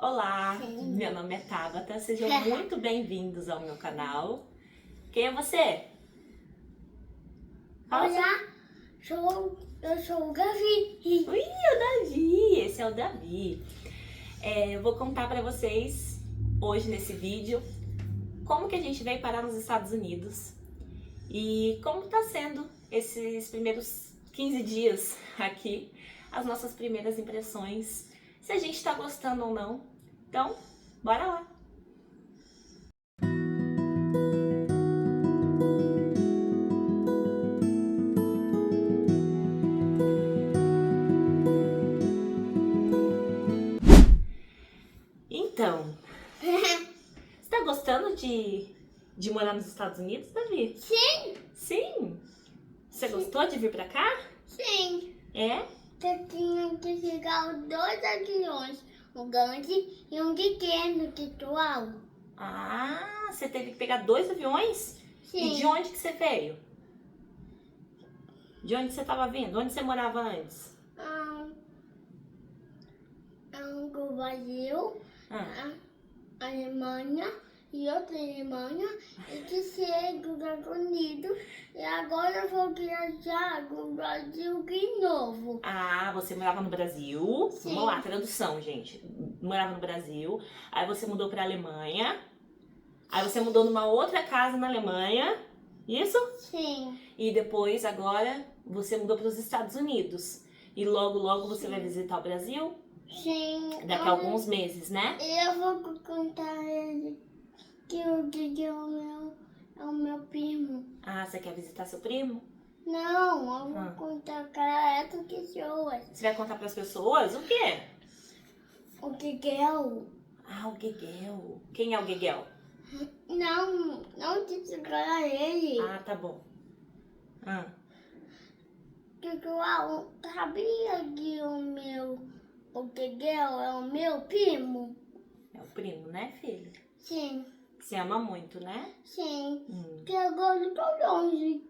Olá, Sim. meu nome é Tabata, sejam muito bem-vindos ao meu canal. Quem é você? Olá, eu sou o Gavi. Ui, o Davi, esse é o Davi. Eu vou contar pra vocês, hoje nesse vídeo, como que a gente veio parar nos Estados Unidos e como tá sendo esses primeiros 15 dias aqui, as nossas primeiras impressões, se a gente tá gostando ou não. Então, bora lá! Então, você tá gostando de morar nos Estados Unidos, Davi? Sim, Sim? Você gostou de vir pra cá? sim. É? Eu tinha que pegar os dois aviões, um grande e um pequeno, virtual. Ah, você teve que pegar 2 aviões? Sim. E de onde que você veio? De onde você tava vindo? Onde você morava antes? Um do Brasil, Ah, a Alemanha e outra Alemanha, e que ser dos Estados Unidos. E agora eu vou viajar do Brasil de novo. você morava no Brasil. Sim. Vamos lá, tradução, gente. Morava no Brasil, aí você mudou pra Alemanha, aí você mudou numa outra casa na Alemanha, isso? Sim. E depois, agora, você mudou para os Estados Unidos. E logo, logo você vai visitar o Brasil? Sim. Daqui a alguns meses, né? Eu vou contar ele que o Didi é o meu primo. Ah, você quer visitar seu primo? Não, eu vou contar para essas pessoas. Você vai contar para as pessoas o quê? O Didi é o... Ah, o Gueguel. Quem é o Gueguel? Não disse para ele. Ah, tá bom. Ah, Pessoal, sabia que o Didi é o meu primo? é o primo, né, filho? Sim, Você ama muito, né? sim. Que agora eu tô longe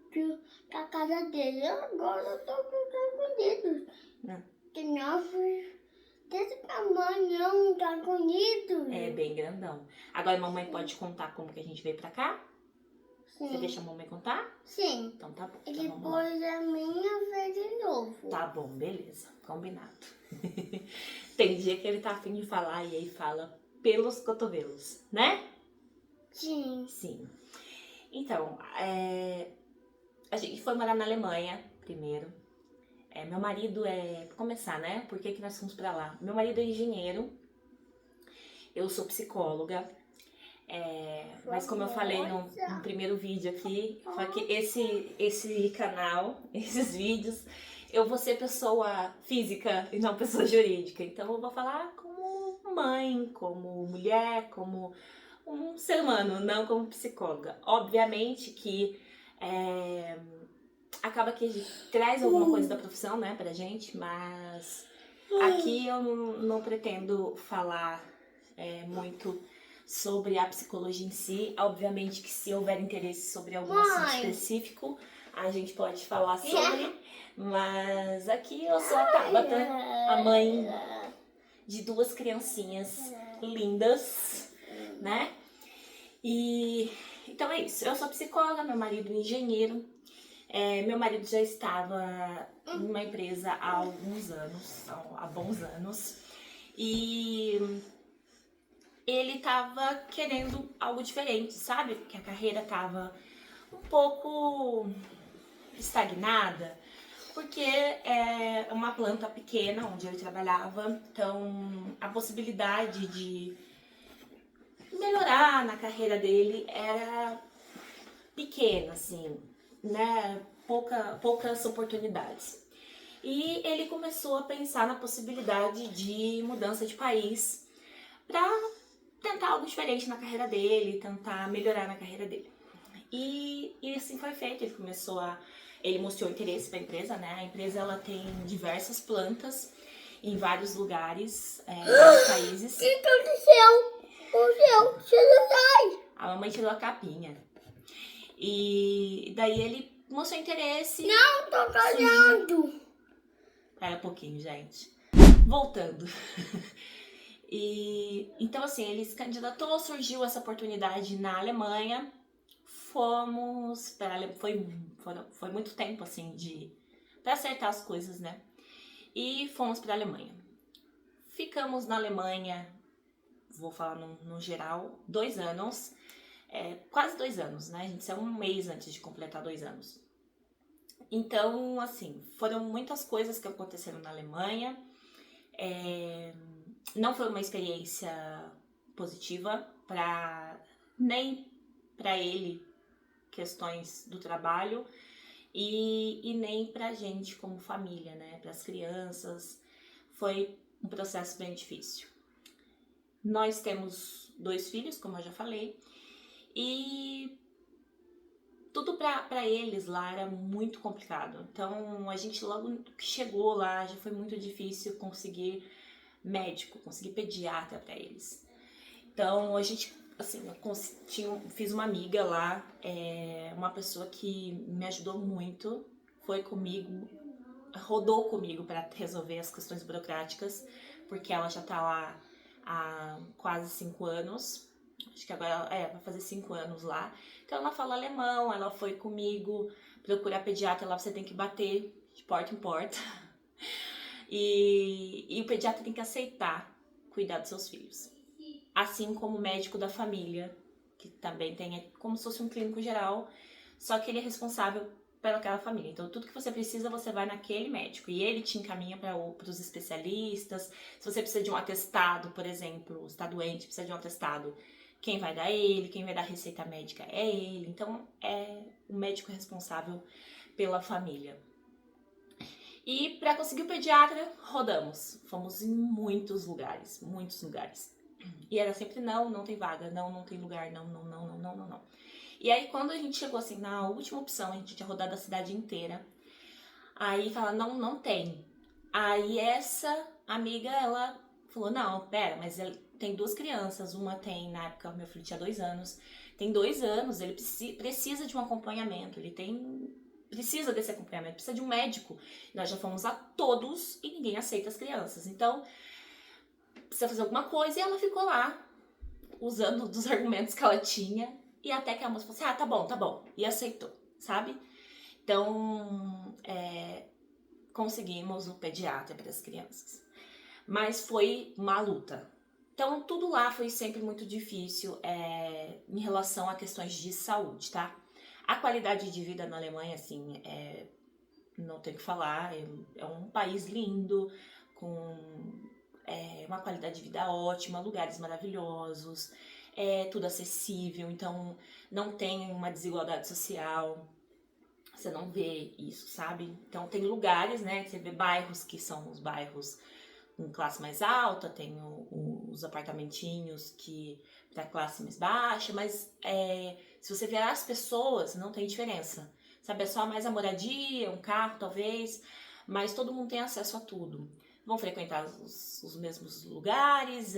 da casa dele. Agora eu tô nos Estados Unidos. Não. Que não fui desse tamanho, não, tá bonito. É bem grandão. Agora a mamãe pode contar como que a gente veio pra cá? Sim. Você deixa a mamãe contar? Sim. Então tá bom. E Então vamos lá. depois a minha vez de novo. Tá bom, beleza. Combinado. Tem dia que ele tá afim de falar e aí fala pelos cotovelos, né? Sim. Sim. Então, a gente foi morar na Alemanha primeiro. Meu marido pra começar, né? Por que nós fomos pra lá? Meu marido é engenheiro. Eu sou psicóloga. Mas como eu falei no primeiro vídeo aqui, foi que esse canal, esses vídeos, eu vou ser pessoa física e não pessoa jurídica. Então eu vou falar como mãe, como mulher, como um ser humano, não como psicóloga. Obviamente que acaba que a gente traz alguma coisa da profissão, né, pra gente, mas aqui eu não pretendo falar muito sobre a psicologia em si. Obviamente que se houver interesse sobre algum assunto específico, a gente pode falar sobre, mas aqui eu sou a Tabata, a mãe de 2 criancinhas lindas, né? E então é isso, eu sou psicóloga, meu marido é engenheiro. Meu marido já estava em uma empresa há bons anos, e ele tava querendo algo diferente, sabe? Porque a carreira tava um pouco estagnada, porque é uma planta pequena onde ele trabalhava, então a possibilidade de melhorar na carreira dele era pequena, assim, né? Poucas oportunidades. E ele começou a pensar na possibilidade de mudança de país para tentar algo diferente na carreira dele, tentar melhorar na carreira dele. E assim foi feito, ele mostrou interesse para a empresa, né? A empresa ela tem diversas plantas em vários lugares, vários países. O que aconteceu? O celular. A mamãe tirou a capinha. E daí ele mostrou interesse. Não, tô olhando. Espera um pouquinho, gente. Voltando. E então assim, ele se candidatou, surgiu essa oportunidade na Alemanha. Fomos para foi muito tempo assim de para acertar as coisas, né? E fomos para a Alemanha. Ficamos na Alemanha, vou falar no geral, 2 anos, quase 2 anos, né? A gente saiu um mês antes de completar 2 anos. Então, assim, foram muitas coisas que aconteceram na Alemanha. Não foi uma experiência positiva nem para ele, questões do trabalho, e nem pra gente como família, né? Para as crianças. Foi um processo bem difícil. Nós temos 2 filhos, como eu já falei, e tudo para eles lá era muito complicado. Então, a gente logo que chegou lá, já foi muito difícil conseguir médico, conseguir pediatra para eles. Então, a gente, assim, fiz uma amiga lá, uma pessoa que me ajudou muito, foi comigo, rodou comigo para resolver as questões burocráticas, porque ela já tá lá há quase 5 anos. Acho que agora vai fazer 5 anos lá. Então ela fala alemão, ela foi comigo procurar pediatra lá, você tem que bater de porta em porta. E o pediatra tem que aceitar cuidar dos seus filhos. Assim como o médico da família, que também tem como se fosse um clínico geral, só que ele é responsável pelaquela família. Então, tudo que você precisa, você vai naquele médico. E ele te encaminha para os especialistas. Se você precisa de um atestado, por exemplo, está doente, precisa de um atestado, quem vai dar ele, quem vai dar receita médica é ele. Então, é o médico responsável pela família. E para conseguir o pediatra, rodamos. Fomos em muitos lugares, muitos lugares. E era sempre não tem vaga, não tem lugar, não. E aí, quando a gente chegou assim na última opção, a gente tinha rodado a cidade inteira. Aí fala, não tem. Aí essa amiga, ela falou, não, pera, mas ele tem 2 crianças. Uma tem, na época, meu filho tinha 2 anos. Tem 2 anos, ele precisa de um acompanhamento. Precisa desse acompanhamento, precisa de um médico. Nós já fomos a todos e ninguém aceita as crianças. Então, precisa fazer alguma coisa. E ela ficou lá, usando dos argumentos que ela tinha. E até que a moça falou assim, tá bom. E aceitou, sabe? Então, conseguimos o pediatra para as crianças. Mas foi uma luta. Então, tudo lá foi sempre muito difícil em relação a questões de saúde, tá? A qualidade de vida na Alemanha, assim, não tem o que falar, é um país lindo, com uma qualidade de vida ótima, lugares maravilhosos, tudo acessível, então não tem uma desigualdade social, você não vê isso, sabe? Então tem lugares, né, que você vê bairros que são os bairros com classe mais alta, tem os apartamentinhos que da classe mais baixa, mas se você ver as pessoas, não tem diferença, sabe? É só mais a moradia, um carro talvez, mas todo mundo tem acesso a tudo. Vão frequentar os mesmos lugares,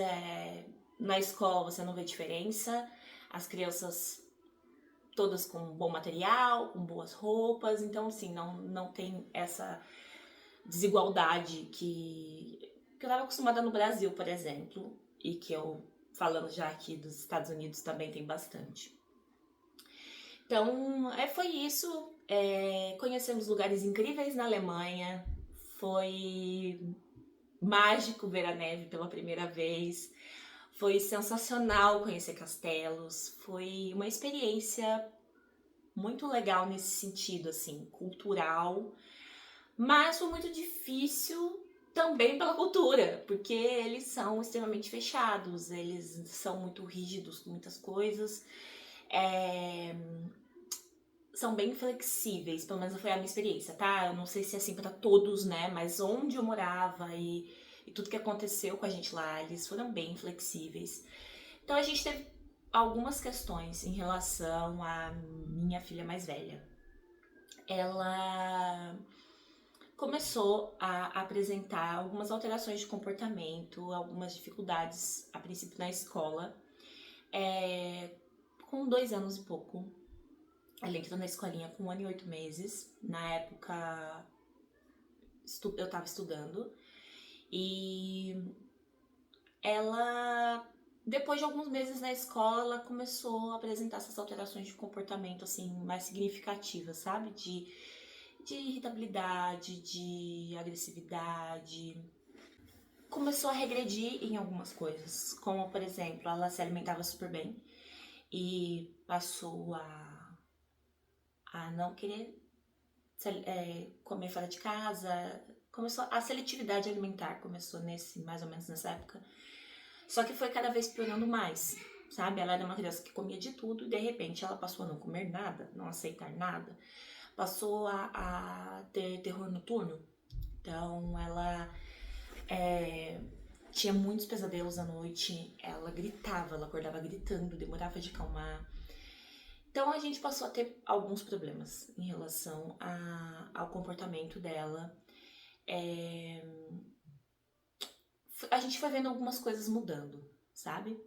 na escola você não vê diferença, as crianças todas com bom material, com boas roupas, então assim, não tem essa desigualdade que eu estava acostumada no Brasil, por exemplo, e que eu, falando já aqui dos Estados Unidos, também tem bastante. Então, foi isso. Conhecemos lugares incríveis na Alemanha, foi mágico ver a neve pela primeira vez, foi sensacional conhecer castelos, foi uma experiência muito legal nesse sentido, assim, cultural, mas foi muito difícil também pela cultura, porque eles são extremamente fechados, eles são muito rígidos com muitas coisas, são bem flexíveis, pelo menos foi a minha experiência, tá? Eu não sei se é assim pra todos, né, mas onde eu morava e tudo que aconteceu com a gente lá, eles foram bem flexíveis. Então a gente teve algumas questões em relação à minha filha mais velha. Ela começou a apresentar algumas alterações de comportamento, algumas dificuldades, a princípio na escola, com 2 anos e pouco. Ela entrou na escolinha com 1 ano e 8 meses. Na época, eu estava estudando. E ela, depois de alguns meses na escola, ela começou a apresentar essas alterações de comportamento, assim, mais significativas, sabe? De irritabilidade, de agressividade. Começou a regredir em algumas coisas, como, por exemplo, ela se alimentava super bem e passou a não querer comer fora de casa. Começou a seletividade alimentar, começou mais ou menos nessa época. Só que foi cada vez piorando mais, sabe? Ela era uma criança que comia de tudo e de repente ela passou a não comer nada, não aceitar nada. Passou a ter terror noturno. Então ela tinha muitos pesadelos à noite, ela gritava, ela acordava gritando, demorava de acalmar. Então a gente passou a ter alguns problemas em relação ao comportamento dela. A gente foi vendo algumas coisas mudando, sabe?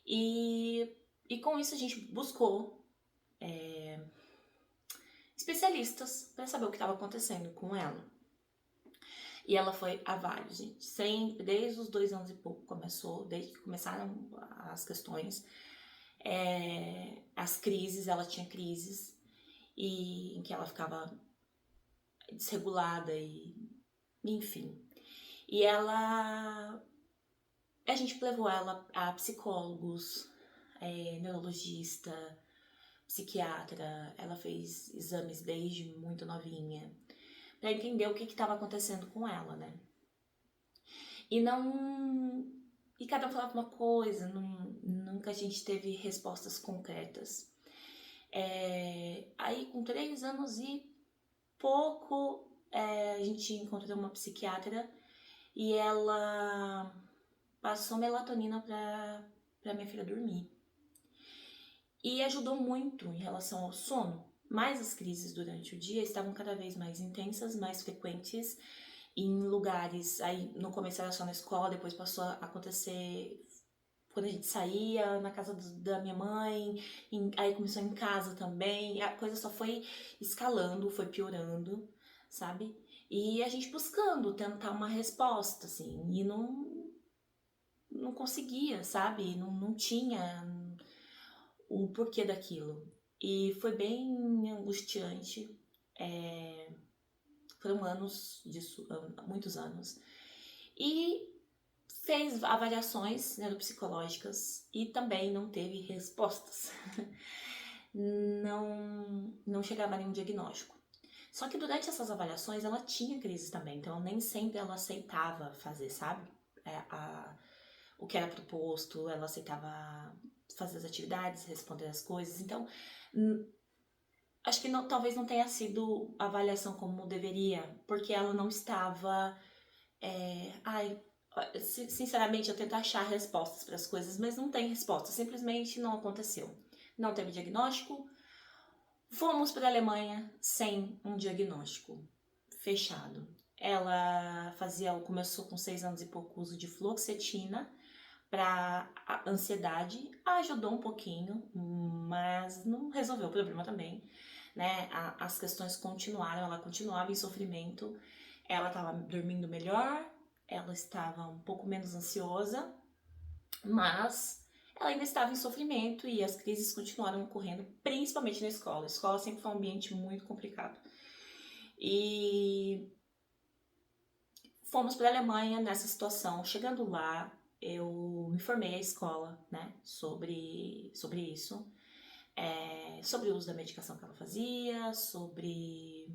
E com isso a gente buscou especialistas para saber o que estava acontecendo com ela. E ela foi a vários, gente. Sempre, desde os 2 anos e pouco desde que começaram as questões, as crises, ela tinha crises em que ela ficava desregulada e enfim. E a gente levou ela a psicólogos, neurologista, psiquiatra. Ela fez exames desde muito novinha para entender o que estava acontecendo com ela, né? E cada um falava uma coisa, nunca a gente teve respostas concretas. Aí com 3 anos e pouco, a gente encontrou uma psiquiatra e ela passou melatonina pra minha filha dormir. E ajudou muito em relação ao sono, mas as crises durante o dia estavam cada vez mais intensas, mais frequentes, em lugares. Aí no começo era só na escola, depois passou a acontecer quando a gente saía, na casa da minha mãe, aí começou em casa também, a coisa só foi escalando, foi piorando, sabe? E a gente buscando tentar uma resposta, assim, e não conseguia, sabe? Não tinha o porquê daquilo. E foi bem angustiante. Foram anos disso, muitos anos. E fez avaliações neuropsicológicas e também não teve respostas. Não chegava a nenhum diagnóstico. Só que durante essas avaliações ela tinha crises também, então nem sempre ela aceitava fazer, sabe? O que era proposto, ela aceitava fazer as atividades, responder as coisas. Então, acho que talvez não tenha sido a avaliação como deveria, porque ela não estava... sinceramente, eu tento achar respostas para as coisas, mas não tem resposta, simplesmente não aconteceu. Não teve diagnóstico. Fomos para a Alemanha sem um diagnóstico fechado. Ela começou com 6 anos e pouco uso de fluoxetina para ansiedade, ajudou um pouquinho, mas não resolveu o problema também, né? As questões continuaram, ela continuava em sofrimento, ela estava dormindo melhor, ela estava um pouco menos ansiosa, mas ela ainda estava em sofrimento e as crises continuaram ocorrendo, principalmente na escola. A escola sempre foi um ambiente muito complicado. E fomos para a Alemanha nessa situação. Chegando lá, eu informei a escola, né, sobre isso, sobre o uso da medicação que ela fazia, sobre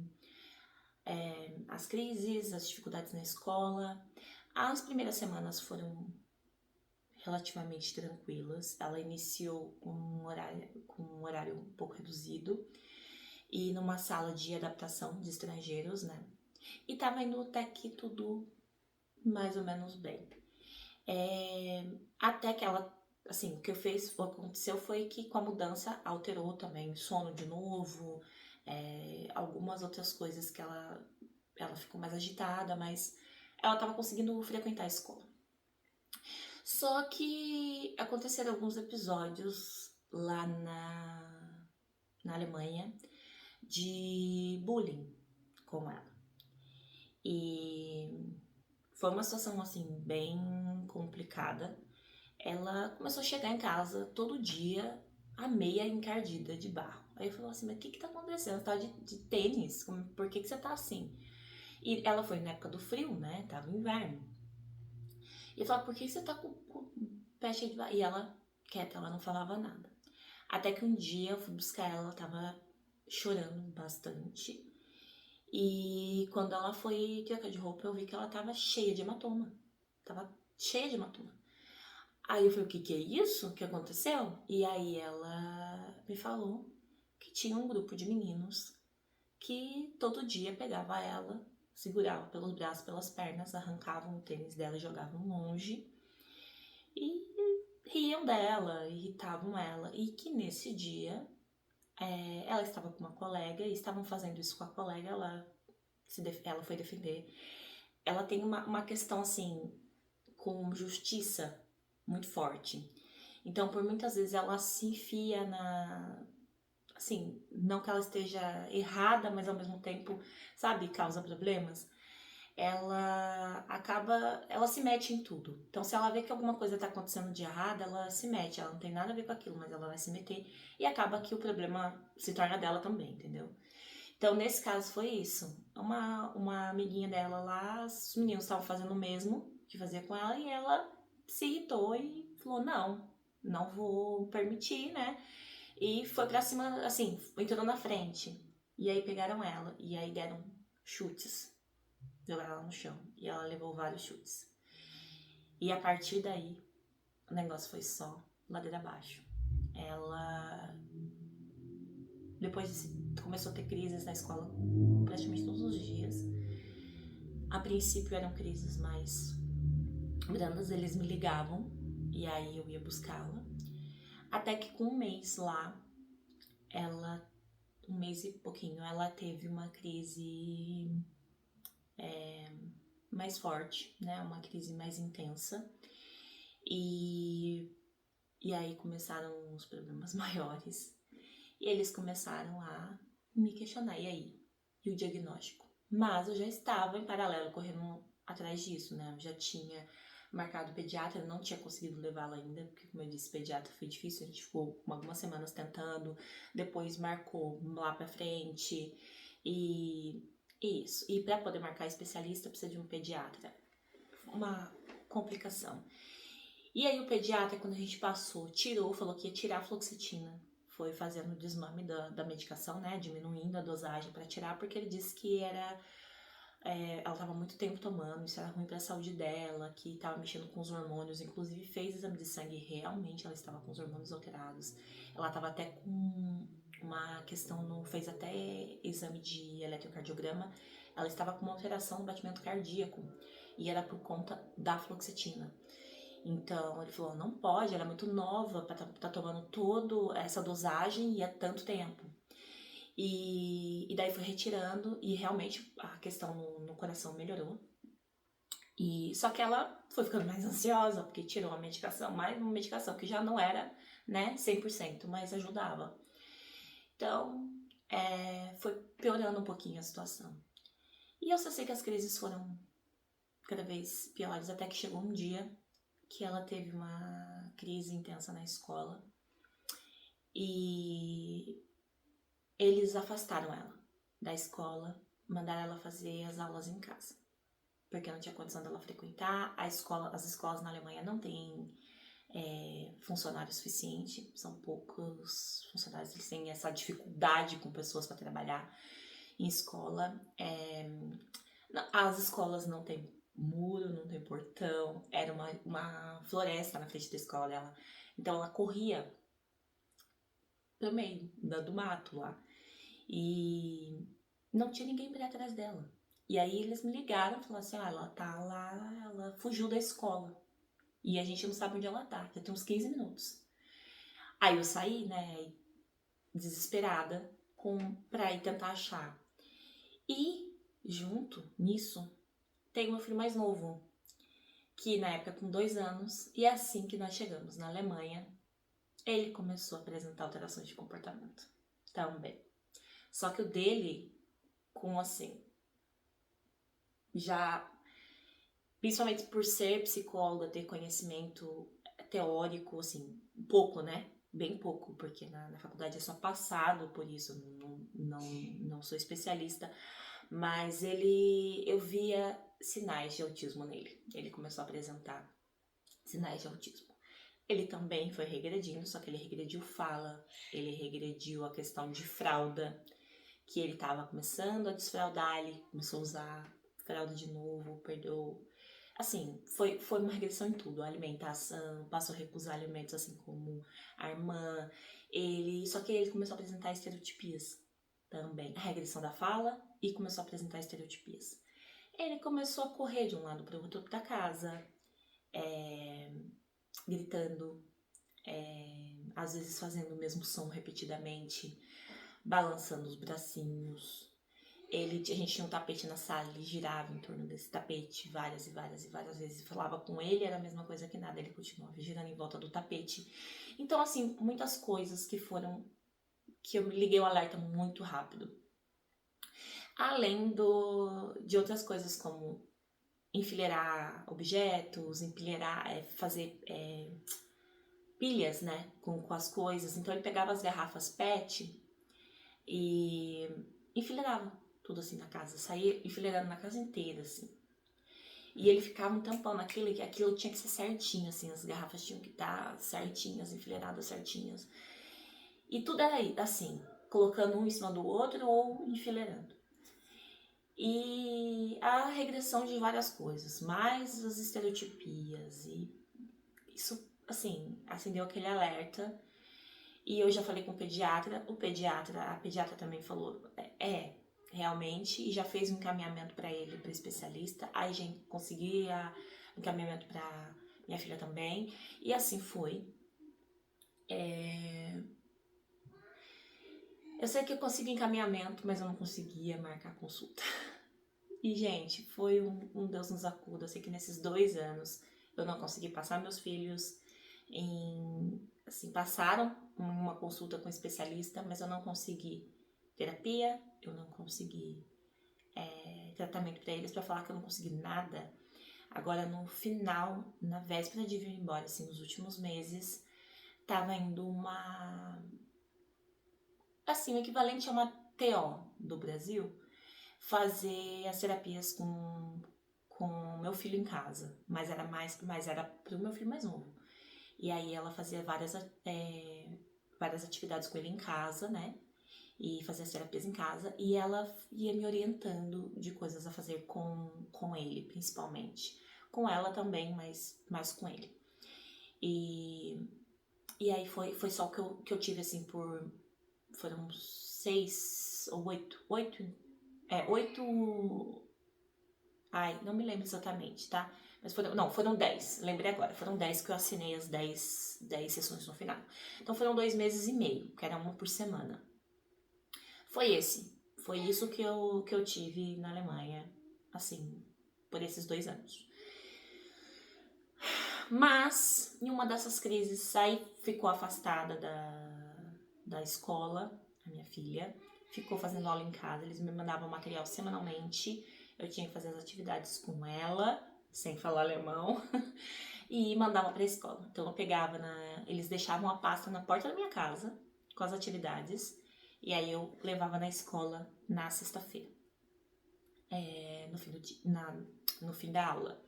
as crises, as dificuldades na escola. As primeiras semanas foram relativamente tranquilas. Ela iniciou com um horário um pouco reduzido e numa sala de adaptação de estrangeiros, né? E tava indo até que tudo mais ou menos bem. Até que ela, assim, o que aconteceu foi que com a mudança alterou também sono de novo, algumas outras coisas que ela ficou mais agitada, mas ela estava conseguindo frequentar a escola. Só que aconteceram alguns episódios lá na Alemanha de bullying com ela. E foi uma situação, assim, bem complicada. medicada, ela começou a chegar em casa todo dia, a meia encardida de barro. Aí eu falei assim, mas o que tá acontecendo? Você tá de tênis? Por que você tá assim? E ela foi na época do frio, né? Tava inverno. E eu falei, por que você tá com o pé cheio de barro? E ela, quieta, ela não falava nada. Até que um dia eu fui buscar ela, ela tava chorando bastante. E quando ela foi trocar de roupa, eu vi que ela tava cheia de hematoma. Tava cheia de hematoma. Aí eu falei, o que é isso? O que aconteceu? E aí ela me falou que tinha um grupo de meninos que todo dia pegava ela, segurava pelos braços, pelas pernas, arrancavam o tênis dela e jogavam longe. E riam dela, irritavam ela. E que nesse dia, ela estava com uma colega e estavam fazendo isso com a colega, ela foi defender. Ela tem uma questão assim, com justiça muito forte. Então, por muitas vezes, ela se enfia assim, não que ela esteja errada, mas ao mesmo tempo, sabe, causa problemas. Ela se mete em tudo. Então, se ela vê que alguma coisa tá acontecendo de errado, ela se mete. Ela não tem nada a ver com aquilo, mas ela vai se meter e acaba que o problema se torna dela também, entendeu? Então, nesse caso, foi isso. Uma amiguinha dela lá, os meninos estavam fazendo o mesmo que fazia com ela e ela se irritou e falou: não vou permitir, né? E foi pra cima, assim, entrou na frente. E aí pegaram ela e aí deram chutes. Jogaram ela no chão. E ela levou vários chutes. E a partir daí, o negócio foi só ladeira abaixo. Ela, depois começou a ter crises na escola praticamente todos os dias. A princípio eram crises mais brandas, eles me ligavam e aí eu ia buscá-la. Até que com um mês lá, um mês e pouquinho, ela teve uma crise mais forte, né? Uma crise mais intensa. E aí começaram os problemas maiores. E eles começaram a me questionar, e aí? E o diagnóstico? Mas eu já estava em paralelo correndo atrás disso, né? Eu já tinha marcado o pediatra, eu não tinha conseguido levá-la ainda, porque como eu disse, pediatra foi difícil, a gente ficou algumas semanas tentando, depois marcou lá pra frente, e isso. E para poder marcar especialista precisa de um pediatra. Uma complicação. E aí o pediatra, quando a gente passou, falou que ia tirar a fluoxetina. Foi fazendo o desmame da medicação, né? Diminuindo a dosagem para tirar, porque ele disse que ela estava muito tempo tomando, isso era ruim para a saúde dela, que estava mexendo com os hormônios, inclusive fez exame de sangue e realmente ela estava com os hormônios alterados. Ela estava até com uma questão, fez até exame de eletrocardiograma, ela estava com uma alteração no batimento cardíaco e era por conta da fluoxetina. Então ele falou, não pode, ela é muito nova para tá tomando toda essa dosagem e há tanto tempo. E daí foi retirando e realmente a questão no coração melhorou. E só que ela foi ficando mais ansiosa porque tirou a medicação, mais uma medicação que já não era, né, 100%, mas ajudava. Então foi piorando um pouquinho a situação. E eu só sei que as crises foram cada vez piores, até que chegou um dia que ela teve uma crise intensa na escola e eles afastaram ela da escola, mandaram ela fazer as aulas em casa, porque não tinha condição dela frequentar. As escolas na Alemanha não têm funcionário suficiente, são poucos funcionários, eles têm essa dificuldade com pessoas para trabalhar em escola. As escolas não têm muro, não tem portão, era uma floresta na frente da escola dela. Então ela corria pro meio do mato lá. E não tinha ninguém pra ir atrás dela. E aí eles me ligaram e falaram assim, ela tá lá, ela fugiu da escola. E a gente não sabe onde ela tá, já tem uns 15 minutos. Aí eu saí, né, desesperada, pra ir tentar achar. E junto nisso, tem meu filho mais novo, que na época com 2 anos, e assim que nós chegamos na Alemanha, ele começou a apresentar alterações de comportamento também. Só que o dele, com assim, já principalmente por ser psicóloga, ter conhecimento teórico, assim, pouco, né? Bem pouco, porque na faculdade é só passado por isso, não sou especialista, mas eu via sinais de autismo nele. Ele começou a apresentar sinais de autismo. Ele também foi regredindo, só que ele regrediu fala, ele regrediu a questão de fralda, que ele estava começando a desfraldar, ele começou a usar fralda de novo, perdeu. Assim, foi uma regressão em tudo, a alimentação, passou a recusar alimentos assim como a irmã, só que ele começou a apresentar estereotipias também, a regressão da fala e começou a apresentar estereotipias. Ele começou a correr de um lado para o outro da casa, gritando, às vezes fazendo o mesmo som repetidamente, balançando os bracinhos. A gente tinha um tapete na sala, ele girava em torno desse tapete várias e várias e várias vezes. Falava com ele, era a mesma coisa que nada, ele continuava girando em volta do tapete. Então, assim, muitas coisas que eu me liguei o alerta muito rápido. Além de outras coisas como enfileirar objetos, fazer pilhas, né, com as coisas. Então ele pegava as garrafas PET e enfileirava tudo assim na casa, saía enfileirando na casa inteira, assim. E ele ficava um tampão naquilo, e aquilo tinha que ser certinho, assim, as garrafas tinham que estar certinhas, enfileiradas certinhas. E tudo era assim, colocando um em cima do outro ou enfileirando. E a regressão de várias coisas, mais as estereotipias, e isso, assim, acendeu aquele alerta. E eu já falei com o pediatra, a pediatra também falou, realmente, e já fez um encaminhamento para ele, para especialista. Aí a gente conseguia encaminhamento para minha filha também, e assim foi. Eu sei que eu consegui encaminhamento, mas eu não conseguia marcar consulta. E, gente, foi um Deus nos acuda. Eu sei que nesses 2 anos eu não consegui passar meus filhos passaram uma consulta com especialista, mas eu não consegui terapia, eu não consegui tratamento para eles, para falar que eu não consegui nada. Agora, no final, na véspera de vir embora, assim, nos últimos meses, tava indo o equivalente a uma TO do Brasil, fazer as terapias com meu filho em casa, mas era pro meu filho mais novo. E aí ela fazia várias atividades com ele em casa, né? E fazia as terapias em casa. E ela ia me orientando de coisas a fazer com ele, principalmente. Com ela também, mas mais com ele. E aí foi só que eu tive, assim, foram 6 ou 8. 8. Ai, não me lembro exatamente, tá? Mas foram 10, lembrei agora. Foram 10 que eu assinei as 10 sessões no final. Então foram 2 meses e meio, que era uma por semana. Foi isso que eu tive na Alemanha, assim, por esses 2 anos. Mas, em uma dessas crises, ficou afastada da escola, a minha filha. Ficou fazendo aula em casa, eles me mandavam material semanalmente. Eu tinha que fazer as atividades com ela, sem falar alemão, e mandava pra escola. Então eu pegava, eles deixavam a pasta na porta da minha casa, com as atividades, e aí eu levava na escola na sexta-feira, no fim da aula.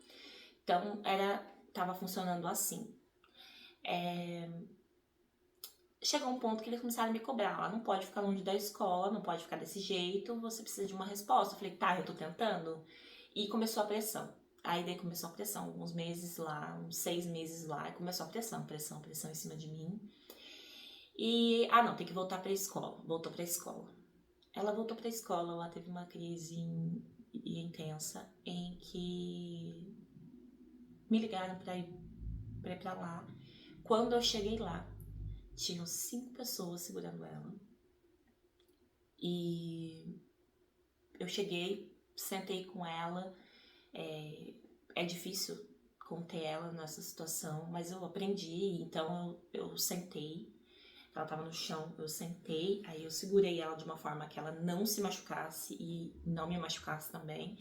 Então tava funcionando assim. Chegou um ponto que eles começaram a me cobrar. Ela não pode ficar longe da escola, não pode ficar desse jeito, você precisa de uma resposta. Eu falei, tá, eu tô tentando. E começou a pressão. Aí daí começou a pressão, alguns meses lá, uns 6 meses lá, e começou a pressão em cima de mim. E, não, tem que voltar pra escola. Voltou pra escola. Ela voltou pra escola, ela teve uma crise intensa em que me ligaram pra ir pra lá. Quando eu cheguei lá, tinham 5 pessoas segurando ela. E eu cheguei, sentei com ela. É difícil conter ela nessa situação, mas eu aprendi, então eu sentei. Ela tava no chão, eu sentei, aí eu segurei ela de uma forma que ela não se machucasse e não me machucasse também.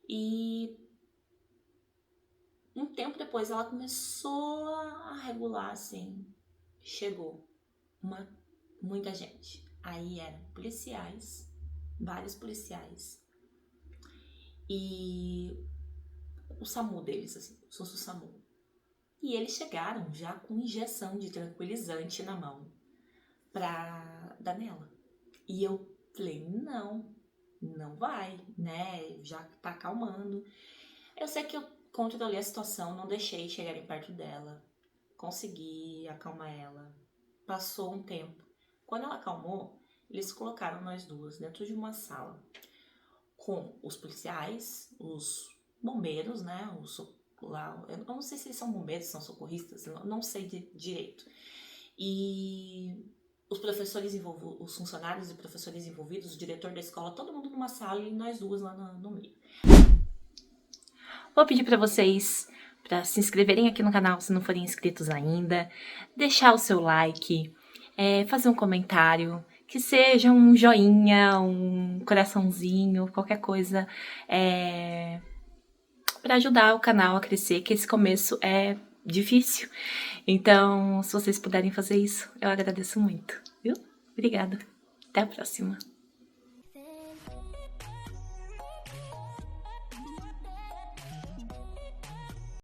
E Um tempo depois ela começou a regular, assim. Chegou muita gente. Aí eram policiais, vários policiais. E o SAMU deles, assim, o SAMU. E eles chegaram já com injeção de tranquilizante na mão pra dar nela. E eu falei, não vai, né? Já tá acalmando. Eu sei que eu controlei a situação, não deixei chegarem perto dela. Consegui acalmar ela. Passou um tempo. Quando ela acalmou, eles colocaram nós duas dentro de uma sala com os policiais, os bombeiros, né? Eu não sei se eles são bombeiros, são socorristas, não sei direito. E os professores envolvidos, os funcionários e professores envolvidos, o diretor da escola, todo mundo numa sala e nós duas lá no meio. Vou pedir para vocês para se inscreverem aqui no canal se não forem inscritos ainda, deixar o seu like, fazer um comentário, que seja um joinha, um coraçãozinho, qualquer coisa, para ajudar o canal a crescer, que esse começo é difícil. Então, se vocês puderem fazer isso, eu agradeço muito, viu? Obrigada. Até a próxima.